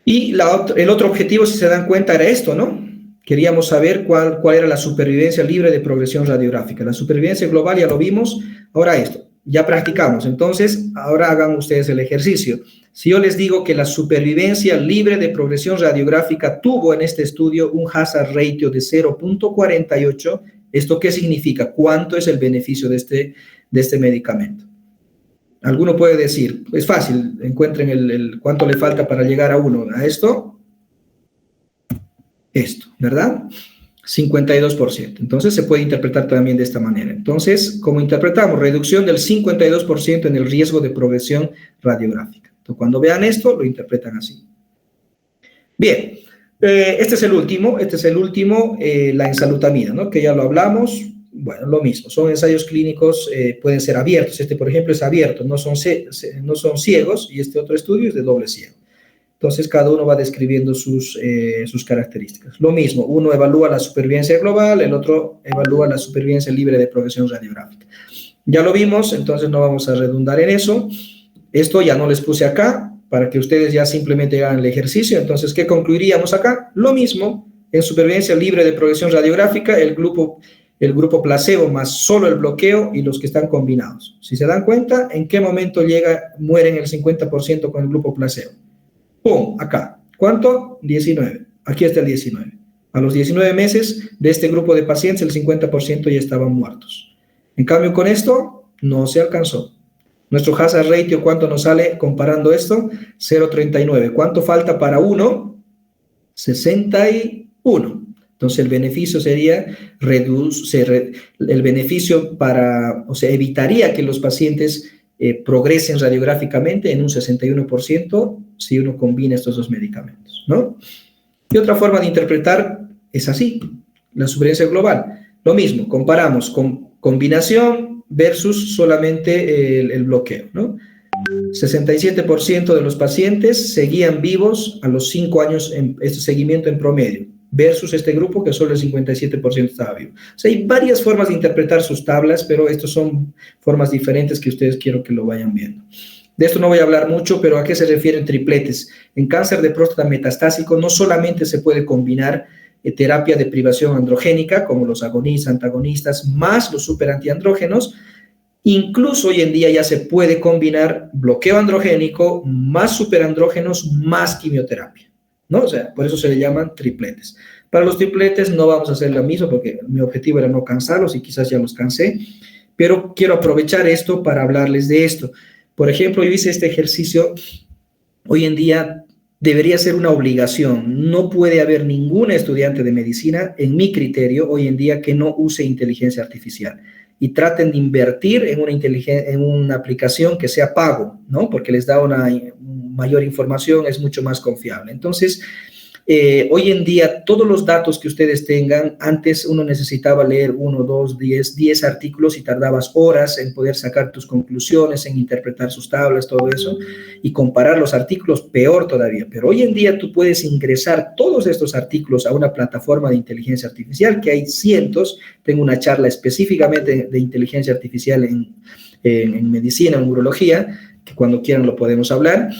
Y el otro objetivo, si se dan cuenta, era esto, ¿no? Queríamos saber cuál era la supervivencia libre de progresión radiográfica. La supervivencia global ya lo vimos, ahora esto, ya practicamos. Entonces, ahora hagan ustedes el ejercicio. Si yo les digo que la supervivencia libre de progresión radiográfica tuvo en este estudio un hazard ratio de 0.48, ¿esto qué significa? ¿Cuánto es el beneficio de este medicamento? Alguno puede decir, es fácil, encuentren cuánto le falta para llegar a 1, a esto, ¿verdad? 52%. Entonces, se puede interpretar también de esta manera. Entonces, ¿cómo interpretamos? Reducción del 52% en el riesgo de progresión radiográfica. Entonces, cuando vean esto, lo interpretan así. Bien, este es el último, la ensalutamida, ¿no? Que ya lo hablamos. Bueno, lo mismo, son ensayos clínicos, pueden ser abiertos. Este, por ejemplo, es abierto, no son ciegos, y este otro estudio es de doble ciego. Entonces, cada uno va describiendo sus características. Lo mismo, uno evalúa la supervivencia global, el otro evalúa la supervivencia libre de progresión radiográfica. Ya lo vimos, entonces no vamos a redundar en eso. Esto ya no les puse acá, para que ustedes ya simplemente hagan el ejercicio. Entonces, ¿qué concluiríamos acá? Lo mismo, en supervivencia libre de progresión radiográfica, el grupo placebo más solo el bloqueo y los que están combinados. Si se dan cuenta, ¿en qué momento mueren el 50% con el grupo placebo? ¡Pum! Acá. ¿Cuánto? 19. Aquí está el 19. A los 19 meses de este grupo de pacientes, el 50% ya estaban muertos. En cambio, con esto no se alcanzó. Nuestro hazard ratio, ¿cuánto nos sale comparando esto? 0.39. ¿Cuánto falta para 1? 61. Entonces, el beneficio sería evitaría que los pacientes progresen radiográficamente en un 61% si uno combina estos dos medicamentos, ¿no? Y otra forma de interpretar es así, la supervivencia global. Lo mismo, comparamos con combinación versus solamente el bloqueo, ¿no? 67% de los pacientes seguían vivos a los 5 años en este seguimiento en promedio. versus este grupo que solo el 57% estaba vivo. O sea, hay varias formas de interpretar sus tablas, pero estas son formas diferentes que ustedes quiero que lo vayan viendo. De esto no voy a hablar mucho, pero ¿a qué se refieren tripletes? En cáncer de próstata metastásico no solamente se puede combinar terapia de privación androgénica, como los agonistas, antagonistas, más los superantiandrógenos. Incluso hoy en día ya se puede combinar bloqueo androgénico más superandrógenos más quimioterapia, ¿no? O sea, por eso se le llaman tripletes. Para los tripletes no vamos a hacer lo mismo porque mi objetivo era no cansarlos y quizás ya los cansé, pero quiero aprovechar esto para hablarles de esto. Por ejemplo, yo hice este ejercicio, hoy en día debería ser una obligación. No puede haber ningún estudiante de medicina, en mi criterio, hoy en día, que no use inteligencia artificial. Y traten de invertir en una aplicación que sea pago, ¿no? Porque les da una mayor información, es mucho más confiable. Entonces, hoy en día, todos los datos que ustedes tengan, antes uno necesitaba leer 1, 2, 10 artículos y tardabas horas en poder sacar tus conclusiones, en interpretar sus tablas, todo eso, y comparar los artículos, peor todavía. Pero hoy en día tú puedes ingresar todos estos artículos a una plataforma de inteligencia artificial, que hay cientos. Tengo una charla específicamente de inteligencia artificial en medicina, en urología, que cuando quieran lo podemos hablar.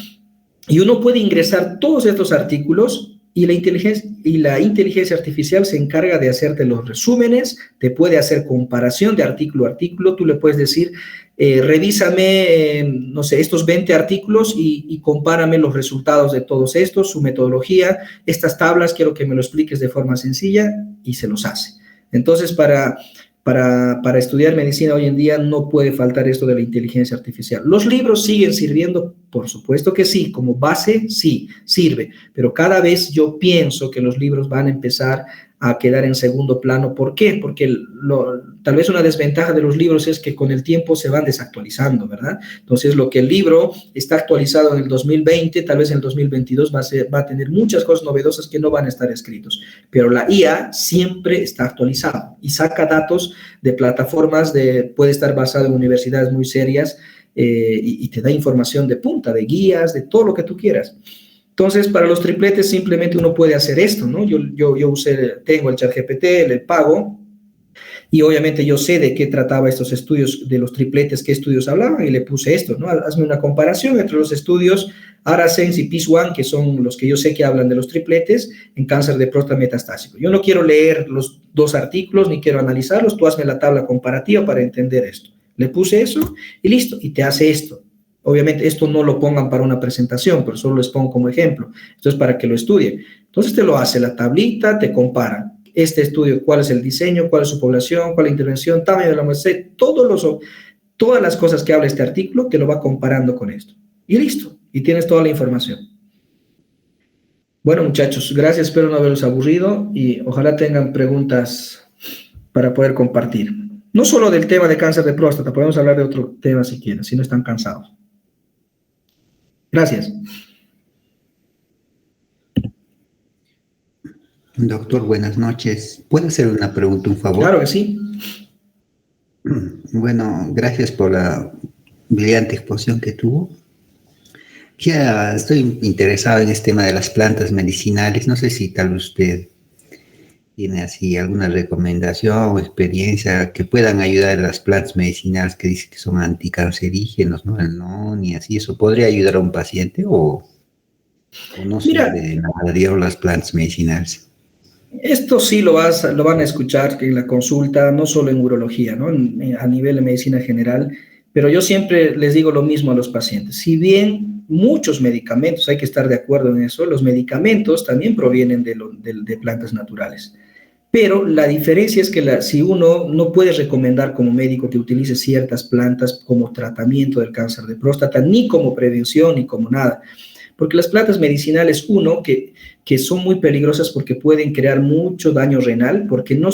Y uno puede ingresar todos estos artículos y la inteligencia artificial se encarga de hacerte los resúmenes, te puede hacer comparación de artículo a artículo. Tú le puedes decir, revísame, no sé, estos 20 artículos y compárame los resultados de todos estos, su metodología, estas tablas, quiero que me lo expliques de forma sencilla, y se los hace. Entonces, para estudiar medicina hoy en día no puede faltar esto de la inteligencia artificial. ¿Los libros siguen sirviendo? Por supuesto que sí, como base sí, sirve, pero cada vez yo pienso que los libros van a empezar a quedar en segundo plano. ¿Por qué? Porque tal vez una desventaja de los libros es que con el tiempo se van desactualizando, ¿verdad? Entonces, lo que el libro está actualizado en el 2020, tal vez en el 2022 va a tener muchas cosas novedosas que no van a estar escritos, pero la IA siempre está actualizada y saca datos de plataformas, puede estar basado en universidades muy serias, y te da información de punta, de guías, de todo lo que tú quieras. Entonces, para los tripletes simplemente uno puede hacer esto, ¿no? Yo tengo el ChatGPT, el pago, y obviamente yo sé de qué trataba estos estudios de los tripletes, qué estudios hablaban, y le puse esto, ¿no? Hazme una comparación entre los estudios ARASENS y PIS-1, que son los que yo sé que hablan de los tripletes en cáncer de próstata metastásico. Yo no quiero leer los 2 artículos, ni quiero analizarlos, tú hazme la tabla comparativa para entender esto. Le puse eso y listo, y te hace esto. Obviamente esto no lo pongan para una presentación, pero solo les pongo como ejemplo. Esto es para que lo estudien. Entonces te lo hace la tablita, te compara. Este estudio, cuál es el diseño, cuál es su población, cuál es la intervención, tamaño de la muestra, todas las cosas que habla este artículo, te lo va comparando con esto. Y listo, y tienes toda la información. Bueno, muchachos, gracias, espero no haberlos aburrido y ojalá tengan preguntas para poder compartir. No solo del tema de cáncer de próstata, podemos hablar de otro tema si quieren, si no están cansados. Gracias. Doctor, buenas noches. ¿Puedo hacer una pregunta, un favor? Claro que sí. Bueno, gracias por la brillante exposición que tuvo. Ya estoy interesado en este tema de las plantas medicinales. No sé si tal vez usted tiene así alguna recomendación o experiencia que puedan ayudar a las plantas medicinales que dicen que son anticancerígenos, ¿no? El non y así. ¿Eso podría ayudar a un paciente o no sirve de nada, digamos, las plantas medicinales? Esto sí lo van a escuchar en la consulta, no solo en urología, ¿no? A nivel de medicina general, pero yo siempre les digo lo mismo a los pacientes. Si bien muchos medicamentos, hay que estar de acuerdo en eso, los medicamentos también provienen de plantas naturales. Pero la diferencia es que si uno no puede recomendar como médico que utilice ciertas plantas como tratamiento del cáncer de próstata, ni como prevención, ni como nada. Porque las plantas medicinales, que son muy peligrosas porque pueden crear mucho daño renal, porque no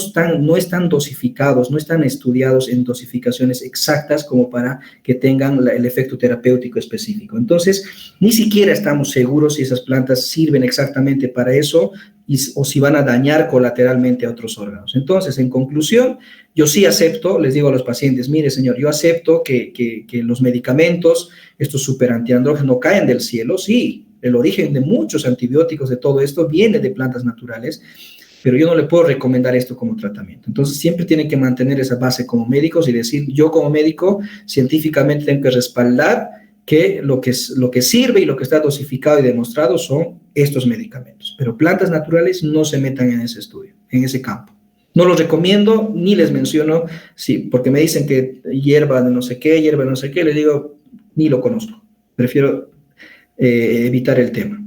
están dosificados, no están estudiados en dosificaciones exactas como para que tengan el efecto terapéutico específico. Entonces, ni siquiera estamos seguros si esas plantas sirven exactamente para eso o si van a dañar colateralmente a otros órganos. Entonces, en conclusión, yo sí acepto, les digo a los pacientes, mire señor, yo acepto que los medicamentos, estos superantiandrógenos, no caen del cielo, sí, el origen de muchos antibióticos, de todo esto, viene de plantas naturales, pero yo no le puedo recomendar esto como tratamiento. Entonces, siempre tienen que mantener esa base como médicos y decir, yo como médico científicamente tengo que respaldar que lo que sirve y lo que está dosificado y demostrado son estos medicamentos. Pero plantas naturales no se metan en ese estudio, en ese campo. No los recomiendo ni les menciono, sí, porque me dicen que hierba de no sé qué, les digo, ni lo conozco. Prefiero evitar el tema.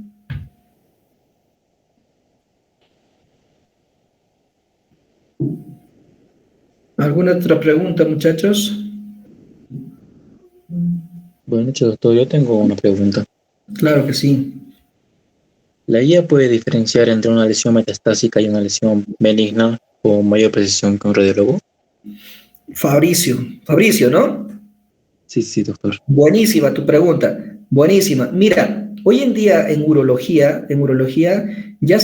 ¿Alguna otra pregunta, muchachos? Buenas noches, doctor. Yo tengo una pregunta. Claro que sí. ¿La IA puede diferenciar entre una lesión metastásica y una lesión benigna con mayor precisión que un radiólogo? Fabricio, ¿no? Sí, doctor. Buenísima tu pregunta, buenísima. Mira, hoy en día en urología ya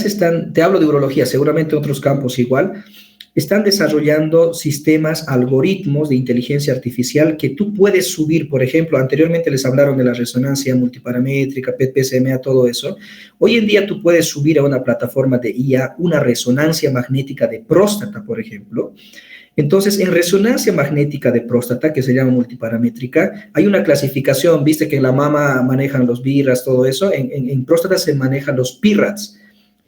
te hablo de urología, seguramente otros campos igual, están desarrollando sistemas, algoritmos de inteligencia artificial que tú puedes subir, por ejemplo, anteriormente les hablaron de la resonancia multiparamétrica, PET-PSMA, todo eso. Hoy en día tú puedes subir a una plataforma de IA una resonancia magnética de próstata, por ejemplo. Entonces, en resonancia magnética de próstata, que se llama multiparamétrica, hay una clasificación, viste que en la mama manejan los BIRATS, todo eso, en próstata se manejan los PIRATS.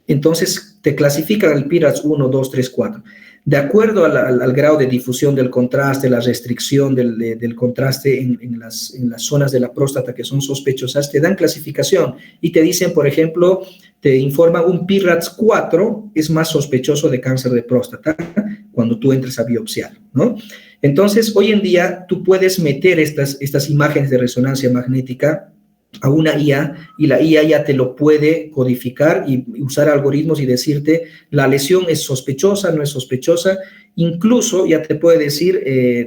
Entonces, te clasifican el PIRATS 1, 2, 3, 4. De acuerdo al grado de difusión del contraste, la restricción del contraste en las zonas de la próstata que son sospechosas, te dan clasificación y te dicen, por ejemplo, te informan un PIRATS 4 es más sospechoso de cáncer de próstata cuando tú entres a biopsiar, ¿no? Entonces, hoy en día tú puedes meter estas imágenes de resonancia magnética a una IA y la IA ya te lo puede codificar y usar algoritmos y decirte la lesión es sospechosa, no es sospechosa, incluso ya te puede decir,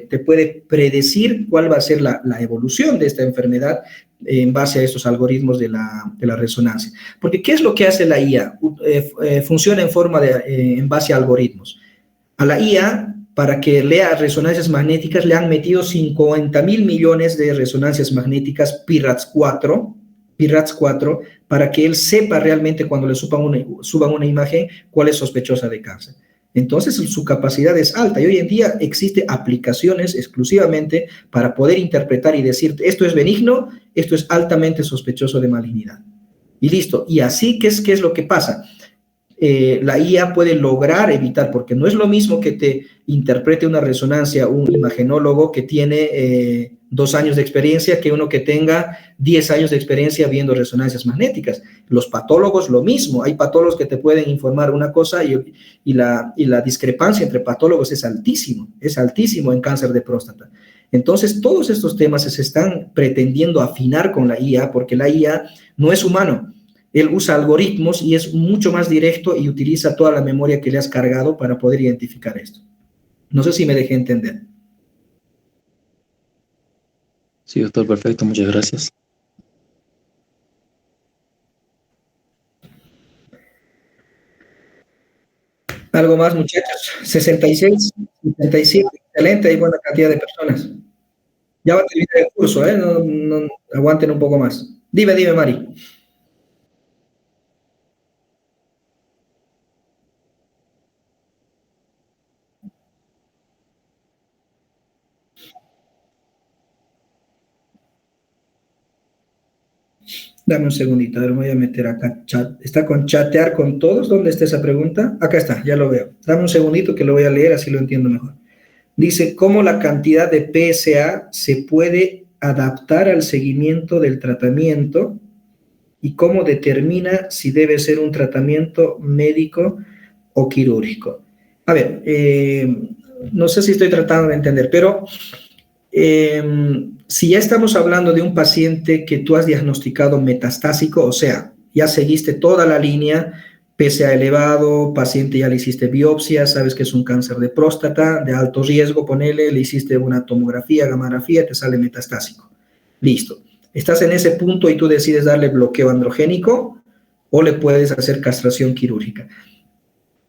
te puede predecir cuál va a ser la evolución de esta enfermedad en base a estos algoritmos de la resonancia. Porque ¿qué es lo que hace la IA? Funciona en base a algoritmos. A la IA, para que lea resonancias magnéticas, le han metido 50.000 millones de resonancias magnéticas PIRATS 4, para que él sepa realmente cuando le suban una imagen cuál es sospechosa de cáncer. Entonces, su capacidad es alta y hoy en día existen aplicaciones exclusivamente para poder interpretar y decir, esto es benigno, esto es altamente sospechoso de malignidad. Y listo. Y así, ¿qué es lo que pasa? La IA puede lograr evitar, porque no es lo mismo que te interprete una resonancia un imagenólogo que tiene 2 años de experiencia que uno que tenga 10 años de experiencia viendo resonancias magnéticas. Los patólogos lo mismo, hay patólogos que te pueden informar una cosa y la discrepancia entre patólogos es altísimo en cáncer de próstata. Entonces, todos estos temas se están pretendiendo afinar con la IA, porque la IA no es humano. Él usa algoritmos y es mucho más directo y utiliza toda la memoria que le has cargado para poder identificar esto. No sé si me dejé entender. Sí, doctor, perfecto, muchas gracias. ¿Algo más, muchachos? 66, 67, excelente, hay buena cantidad de personas. Ya va a terminar el curso, ¿eh? No, aguanten un poco más. Dime, Mari. Dame un segundito, a ver, me voy a meter acá chat. ¿Está con chatear con todos? ¿Dónde está esa pregunta? Acá está, ya lo veo. Dame un segundito que lo voy a leer, así lo entiendo mejor. Dice, ¿cómo la cantidad de PSA se puede adaptar al seguimiento del tratamiento y cómo determina si debe ser un tratamiento médico o quirúrgico? A ver, no sé si estoy tratando de entender, pero si ya estamos hablando de un paciente que tú has diagnosticado metastásico, o sea, ya seguiste toda la línea, PSA elevado, paciente ya le hiciste biopsia, sabes que es un cáncer de próstata, de alto riesgo, ponele, le hiciste una tomografía, gamografía, te sale metastásico. Listo. Estás en ese punto y tú decides darle bloqueo androgénico o le puedes hacer castración quirúrgica.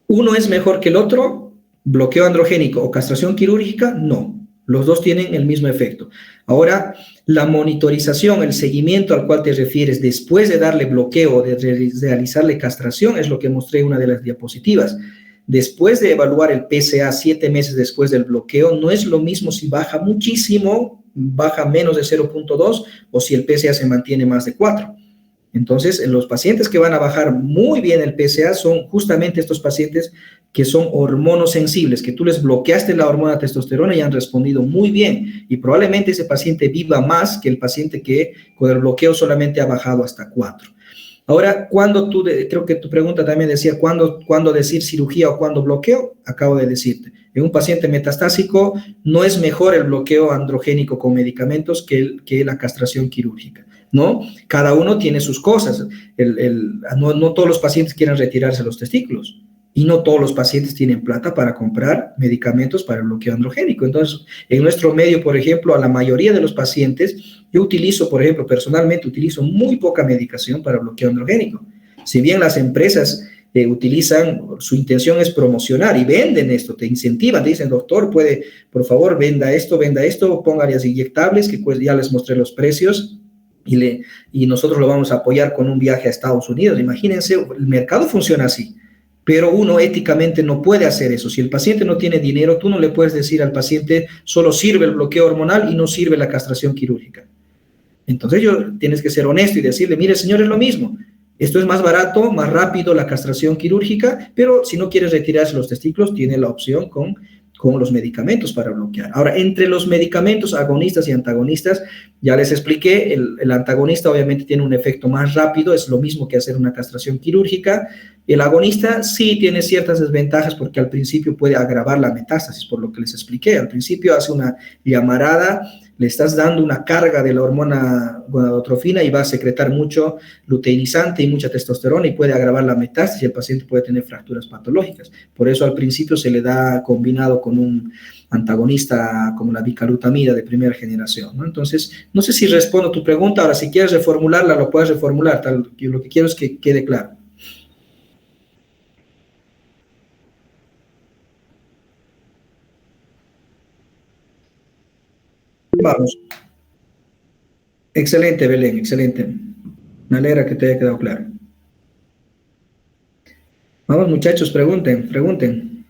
¿Uno es mejor que el otro? ¿Bloqueo androgénico o castración quirúrgica? No. Los dos tienen el mismo efecto. Ahora, la monitorización, el seguimiento al cual te refieres después de darle bloqueo o de realizarle castración es lo que mostré en una de las diapositivas. después de evaluar el PSA 7 meses después del bloqueo, no es lo mismo si baja muchísimo, baja menos de 0.2 o si el PSA se mantiene más de 4. Entonces, en los pacientes que van a bajar muy bien el PSA son justamente estos pacientes que son hormonosensibles, que tú les bloqueaste la hormona testosterona y han respondido muy bien. Y probablemente ese paciente viva más que el paciente que con el bloqueo solamente ha bajado hasta 4. Ahora, creo que tu pregunta también decía, ¿cuándo decir cirugía o cuándo bloqueo? Acabo de decirte. En un paciente metastásico no es mejor el bloqueo androgénico con medicamentos que la castración quirúrgica, ¿no? Cada uno tiene sus cosas. No todos los pacientes quieren retirarse los testículos y no todos los pacientes tienen plata para comprar medicamentos para el bloqueo androgénico. Entonces, en nuestro medio, por ejemplo, a la mayoría de los pacientes, yo utilizo, por ejemplo, personalmente utilizo muy poca medicación para bloqueo androgénico. Si bien las empresas utilizan, su intención es promocionar y venden esto, te incentivan, te dicen, doctor, por favor, venda esto, póngale las inyectables, que pues ya les mostré los precios, y nosotros lo vamos a apoyar con un viaje a Estados Unidos. Imagínense, el mercado funciona así. Pero uno éticamente no puede hacer eso. Si el paciente no tiene dinero, tú no le puedes decir al paciente solo sirve el bloqueo hormonal y no sirve la castración quirúrgica. Entonces tienes que ser honesto y decirle, mire señor, es lo mismo. Esto es más barato, más rápido la castración quirúrgica, pero si no quieres retirarse los testículos, tiene la opción con los medicamentos para bloquear. Ahora, entre los medicamentos agonistas y antagonistas, ya les expliqué, el antagonista obviamente tiene un efecto más rápido, es lo mismo que hacer una castración quirúrgica. El agonista sí tiene ciertas desventajas porque al principio puede agravar la metástasis, por lo que les expliqué. Al principio hace una llamarada, le estás dando una carga de la hormona gonadotrofina y va a secretar mucho luteinizante y mucha testosterona y puede agravar la metástasis y el paciente puede tener fracturas patológicas. Por eso al principio se le da combinado con un antagonista como la bicalutamida de primera generación, ¿no? Entonces, no sé si respondo a tu pregunta. Ahora, si quieres reformularla, lo puedes reformular. Lo que quiero es que quede claro. Vamos. Excelente, Belén, excelente. Me alegra que te haya quedado claro. Vamos, muchachos, pregunten.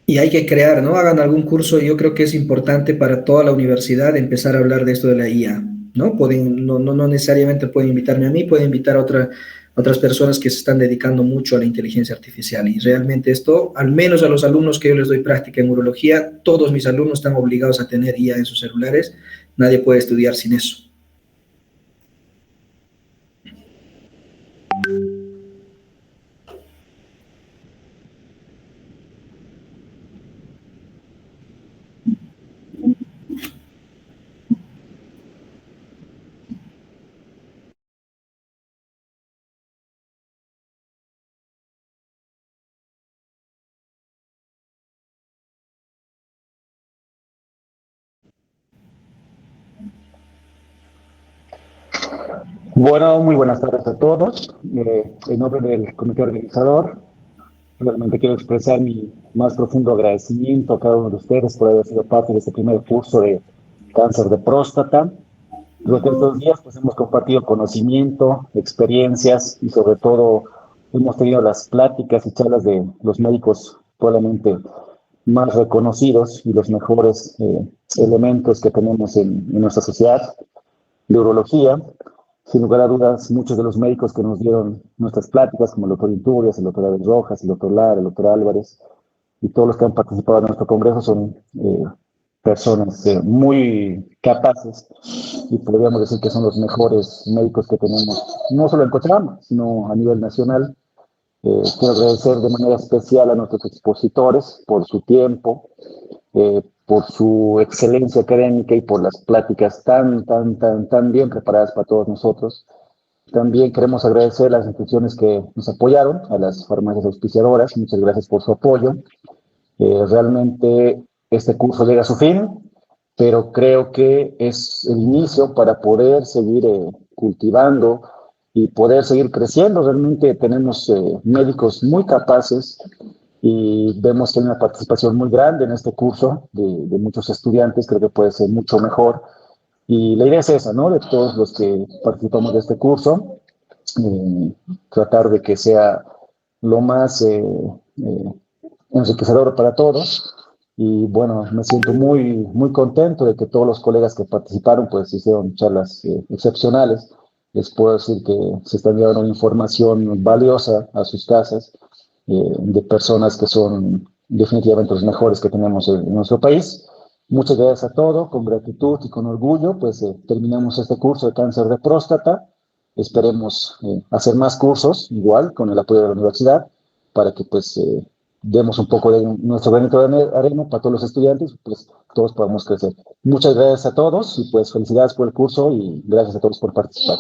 Y hay que crear, ¿no? Hagan algún curso. Yo creo que es importante para toda la universidad empezar a hablar de esto de la IA, ¿no? No necesariamente pueden invitarme a mí, pueden invitar a otras personas que se están dedicando mucho a la inteligencia artificial. Y realmente esto, al menos a los alumnos que yo les doy práctica en urología, todos mis alumnos están obligados a tener IA en sus celulares. Nadie puede estudiar sin eso. Bueno, muy buenas tardes a todos. En nombre del comité organizador, realmente quiero expresar mi más profundo agradecimiento a cada uno de ustedes por haber sido parte de este primer curso de cáncer de próstata. Durante estos días pues, hemos compartido conocimiento, experiencias y sobre todo hemos tenido las pláticas y charlas de los médicos probablemente más reconocidos y los mejores elementos que tenemos en nuestra sociedad de urología. Sin lugar a dudas, muchos de los médicos que nos dieron nuestras pláticas, como el doctor Inturias, el doctor Abel Rojas, el doctor Lara, el doctor Álvarez, y todos los que han participado en nuestro congreso son personas muy capaces y podríamos decir que son los mejores médicos que tenemos, no solo en Cochabamba, sino a nivel nacional. Quiero agradecer de manera especial a nuestros expositores por su tiempo, por su excelencia académica y por las pláticas tan bien preparadas para todos nosotros. También queremos agradecer a las instituciones que nos apoyaron, a las farmacias auspiciadoras. Muchas gracias por su apoyo. Realmente este curso llega a su fin, pero creo que es el inicio para poder seguir cultivando y poder seguir creciendo. Realmente tenemos médicos muy capaces y vemos que hay una participación muy grande en este curso de muchos estudiantes. Creo que puede ser mucho mejor Y la idea es esa, ¿no? De todos los que participamos de este curso, tratar de que sea lo más enriquecedor para todos. Y bueno, me siento muy contento de que todos los colegas que participaron pues hicieron charlas excepcionales. Les puedo decir que se están llevando información valiosa a sus casas, de personas que son definitivamente los mejores que tenemos en nuestro país. Muchas gracias a todos, con gratitud y con orgullo, pues terminamos este curso de cáncer de próstata. Esperemos hacer más cursos, igual, con el apoyo de la universidad, para que pues demos un poco de nuestro granito de arena para todos los estudiantes, pues todos podamos crecer. Muchas gracias a todos y pues felicidades por el curso y gracias a todos por participar.